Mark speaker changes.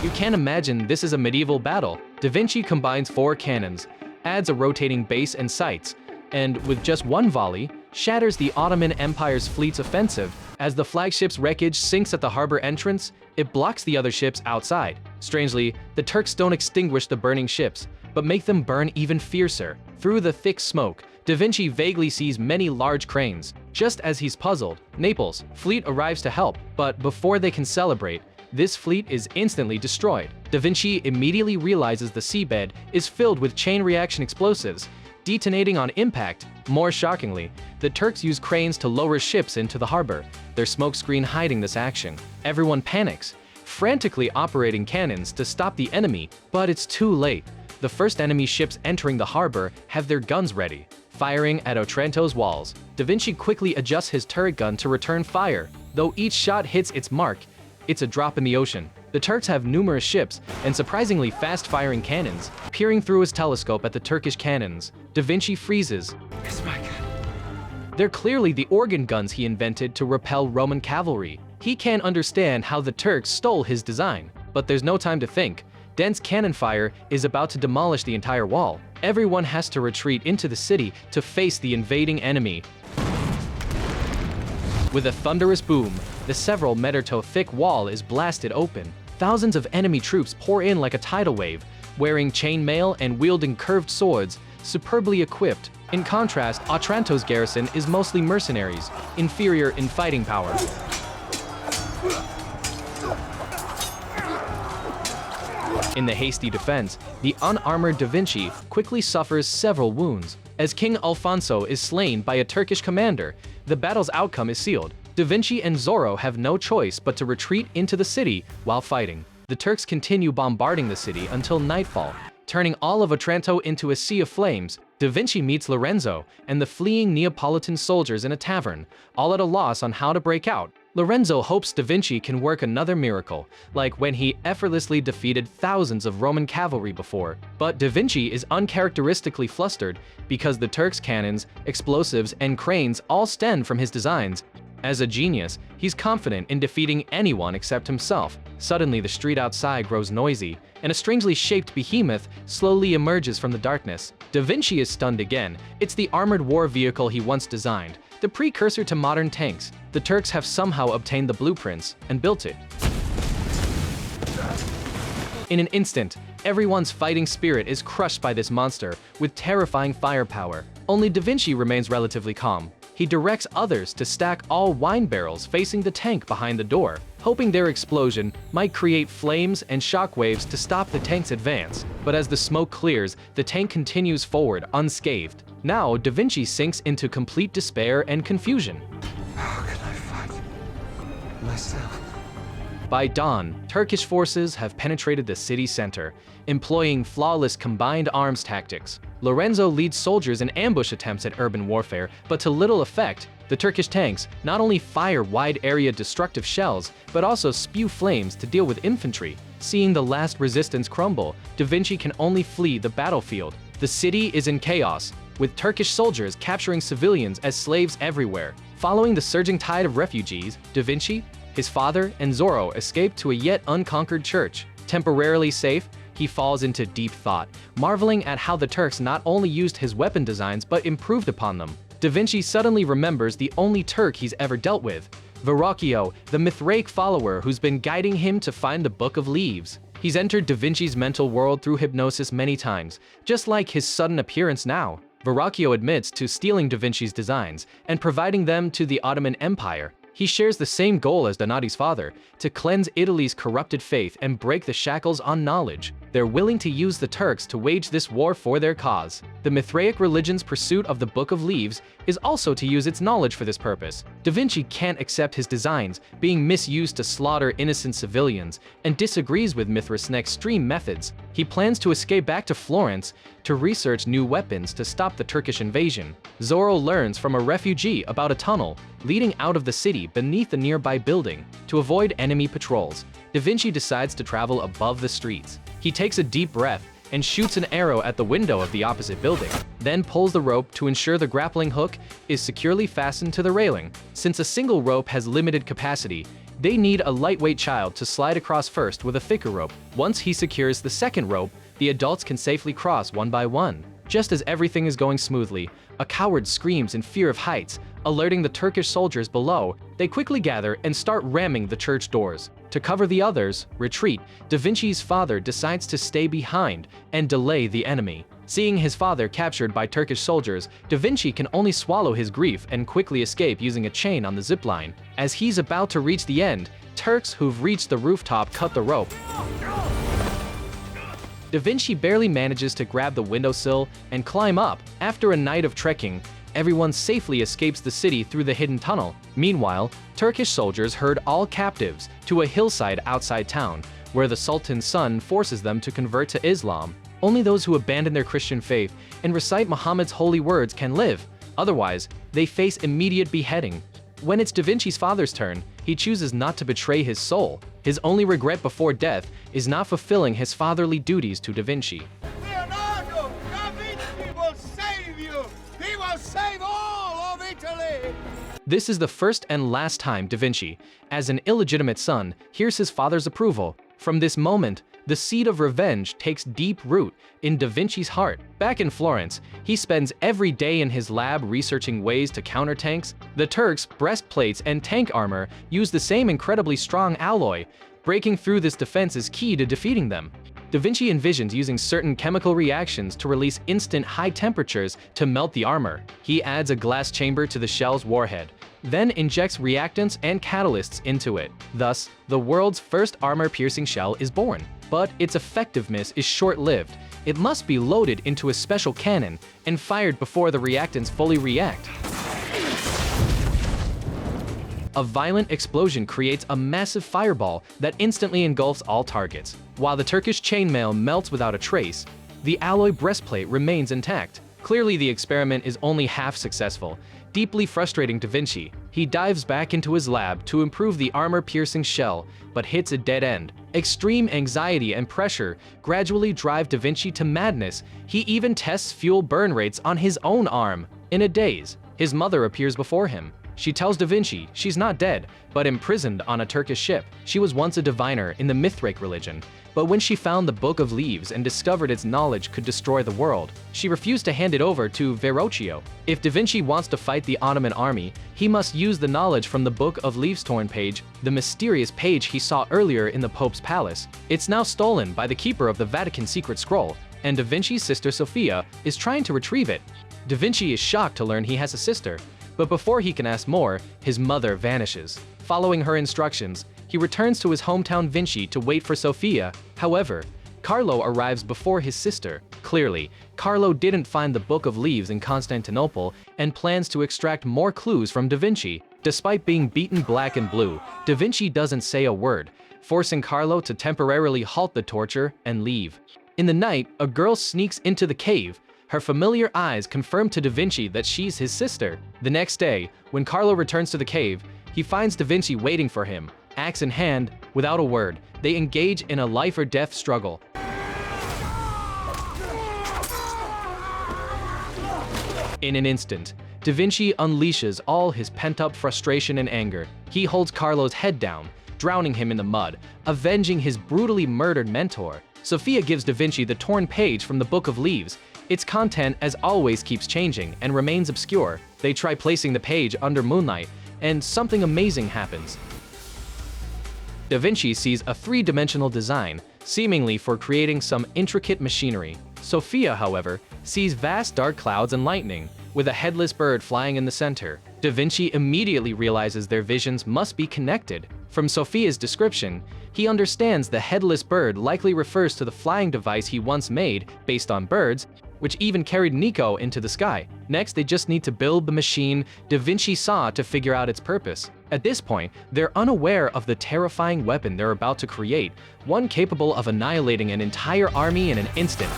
Speaker 1: You can't imagine this is a medieval battle. Da Vinci combines 4 cannons, adds a rotating base and sights, and with just one volley, shatters the Ottoman Empire's fleet's offensive. As the flagship's wreckage sinks at the harbor entrance, it blocks the other ships outside. Strangely, the Turks don't extinguish the burning ships, but make them burn even fiercer. Through the thick smoke, Da Vinci vaguely sees many large cranes. Just as he's puzzled, Naples' fleet arrives to help, but before they can celebrate, this fleet is instantly destroyed. Da Vinci immediately realizes the seabed is filled with chain reaction explosives, detonating on impact. More shockingly, the Turks use cranes to lower ships into the harbor, their smokescreen hiding this action. Everyone panics, frantically operating cannons to stop the enemy, but it's too late. The first enemy ships entering the harbor have their guns ready, firing at Otranto's walls. Da Vinci quickly adjusts his turret gun to return fire. Though each shot hits its mark, it's a drop in the ocean. The Turks have numerous ships and surprisingly fast-firing cannons. Peering through his telescope at the Turkish cannons, Da Vinci freezes.
Speaker 2: It's my gun.
Speaker 1: They're clearly the organ guns he invented to repel Roman cavalry. He can't understand how the Turks stole his design, but there's no time to think. Dense cannon fire is about to demolish the entire wall. Everyone has to retreat into the city to face the invading enemy. With a thunderous boom, the several meter thick wall is blasted open. Thousands of enemy troops pour in like a tidal wave, wearing chainmail and wielding curved swords, superbly equipped. In contrast, Otranto's garrison is mostly mercenaries, inferior in fighting power. In the hasty defense, the unarmored Da Vinci quickly suffers several wounds. As King Alfonso is slain by a Turkish commander, the battle's outcome is sealed. Da Vinci and Zorro have no choice but to retreat into the city while fighting. The Turks continue bombarding the city until nightfall, turning all of Otranto into a sea of flames. Da Vinci meets Lorenzo and the fleeing Neapolitan soldiers in a tavern, all at a loss on how to break out. Lorenzo hopes Da Vinci can work another miracle, like when he effortlessly defeated thousands of Roman cavalry before. But Da Vinci is uncharacteristically flustered because the Turks' cannons, explosives, and cranes all stem from his designs. As a genius, he's confident in defeating anyone except himself. Suddenly, the street outside grows noisy, and a strangely shaped behemoth slowly emerges from the darkness. Da Vinci is stunned again. It's the armored war vehicle he once designed, the precursor to modern tanks. The Turks have somehow obtained the blueprints and built it. In an instant, everyone's fighting spirit is crushed by this monster with terrifying firepower. Only Da Vinci remains relatively calm. He directs others to stack all wine barrels facing the tank behind the door, hoping their explosion might create flames and shockwaves to stop the tank's advance. But as the smoke clears, the tank continues forward unscathed. Now, Da Vinci sinks into complete despair and confusion.
Speaker 2: How can I fight myself?
Speaker 1: By dawn, Turkish forces have penetrated the city center, employing flawless combined arms tactics. Lorenzo leads soldiers in ambush attempts at urban warfare, but to little effect. The Turkish tanks not only fire wide-area destructive shells, but also spew flames to deal with infantry. Seeing the last resistance crumble, Da Vinci can only flee the battlefield. The city is in chaos, with Turkish soldiers capturing civilians as slaves everywhere. Following the surging tide of refugees, Da Vinci, his father, and Zorro escape to a yet unconquered church. Temporarily safe, he falls into deep thought, marveling at how the Turks not only used his weapon designs but improved upon them. Da Vinci suddenly remembers the only Turk he's ever dealt with, Verrocchio, the Mithraic follower who's been guiding him to find the Book of Leaves. He's entered Da Vinci's mental world through hypnosis many times, just like his sudden appearance now. Verrocchio admits to stealing Da Vinci's designs and providing them to the Ottoman Empire. He shares the same goal as Donati's father, to cleanse Italy's corrupted faith and break the shackles on knowledge. They're willing to use the Turks to wage this war for their cause. The Mithraic religion's pursuit of the Book of Leaves is also to use its knowledge for this purpose. Da Vinci can't accept his designs being misused to slaughter innocent civilians and disagrees with Mithras' extreme methods. He plans to escape back to Florence to research new weapons to stop the Turkish invasion. Zorro learns from a refugee about a tunnel leading out of the city beneath a nearby building. To avoid enemy patrols, Da Vinci decides to travel above the streets. He takes a deep breath and shoots an arrow at the window of the opposite building, then pulls the rope to ensure the grappling hook is securely fastened to the railing. Since a single rope has limited capacity, They need a lightweight child to slide across first with a thicker rope. Once he secures the second rope, the adults can safely cross one by one. Just as everything is going smoothly, a coward screams in fear of heights, alerting the Turkish soldiers below. They quickly gather and start ramming the church doors. To cover the others' retreat, Da Vinci's father decides to stay behind and delay the enemy. Seeing his father captured by Turkish soldiers, Da Vinci can only swallow his grief and quickly escape using a chain on the zipline. As he's about to reach the end, Turks who've reached the rooftop cut the rope. Da Vinci barely manages to grab the windowsill and climb up. After a night of trekking, everyone safely escapes the city through the hidden tunnel. Meanwhile, Turkish soldiers herd all captives to a hillside outside town, where the Sultan's son forces them to convert to Islam. Only those who abandon their Christian faith and recite Muhammad's holy words can live. Otherwise, they face immediate beheading. When it's Da Vinci's father's turn, he chooses not to betray his soul. His only regret before death is not fulfilling his fatherly duties to Da Vinci.
Speaker 3: Leonardo, Da Vinci will save you! He will save all of Italy!
Speaker 1: This is the first and last time Da Vinci, as an illegitimate son, hears his father's approval. From this moment, the seed of revenge takes deep root in Da Vinci's heart. Back in Florence, he spends every day in his lab researching ways to counter tanks. The Turks' breastplates and tank armor use the same incredibly strong alloy. Breaking through this defense is key to defeating them. Da Vinci envisions using certain chemical reactions to release instant high temperatures to melt the armor. He adds a glass chamber to the shell's warhead, then injects reactants and catalysts into it. Thus, the world's first armor-piercing shell is born. But its effectiveness is short-lived. It must be loaded into a special cannon and fired before the reactants fully react. A violent explosion creates a massive fireball that instantly engulfs all targets. While the Turkish chainmail melts without a trace, the alloy breastplate remains intact. Clearly, the experiment is only half successful. Deeply frustrating Da Vinci, he dives back into his lab to improve the armor-piercing shell, but hits a dead end. Extreme anxiety and pressure gradually drive Da Vinci to madness. He even tests fuel burn rates on his own arm. In a daze, his mother appears before him. She tells Da Vinci she's not dead, but imprisoned on a Turkish ship. She was once a diviner in the Mithraic religion, but when she found the Book of Leaves and discovered its knowledge could destroy the world, she refused to hand it over to Verrocchio. If Da Vinci wants to fight the Ottoman army, he must use the knowledge from the Book of Leaves torn page, the mysterious page he saw earlier in the Pope's palace. It's now stolen by the keeper of the Vatican secret scroll, and Da Vinci's sister Sophia is trying to retrieve it. Da Vinci is shocked to learn he has a sister, but before he can ask more, his mother vanishes. Following her instructions, he returns to his hometown Vinci to wait for Sophia. However, Carlo arrives before his sister. Clearly, Carlo didn't find the Book of Leaves in Constantinople and plans to extract more clues from Da Vinci. Despite being beaten black and blue, Da Vinci doesn't say a word, forcing Carlo to temporarily halt the torture and leave. In the night, a girl sneaks into the cave. Her familiar eyes confirm to Da Vinci that she's his sister. The next day, when Carlo returns to the cave, he finds Da Vinci waiting for him. Axe in hand, without a word, they engage in a life-or-death struggle. In an instant, Da Vinci unleashes all his pent-up frustration and anger. He holds Carlo's head down, drowning him in the mud, avenging his brutally murdered mentor. Sophia gives Da Vinci the torn page from the Book of Leaves. Its content, as always, keeps changing and remains obscure. They try placing the page under moonlight, and something amazing happens. Da Vinci sees a three-dimensional design, seemingly for creating some intricate machinery. Sophia, however, sees vast dark clouds and lightning, with a headless bird flying in the center. Da Vinci immediately realizes their visions must be connected. From Sophia's description, he understands the headless bird likely refers to the flying device he once made based on birds, which even carried Nico into the sky. Next, they just need to build the machine Da Vinci saw to figure out its purpose. At this point, they're unaware of the terrifying weapon they're about to create, one capable of annihilating an entire army in an instant.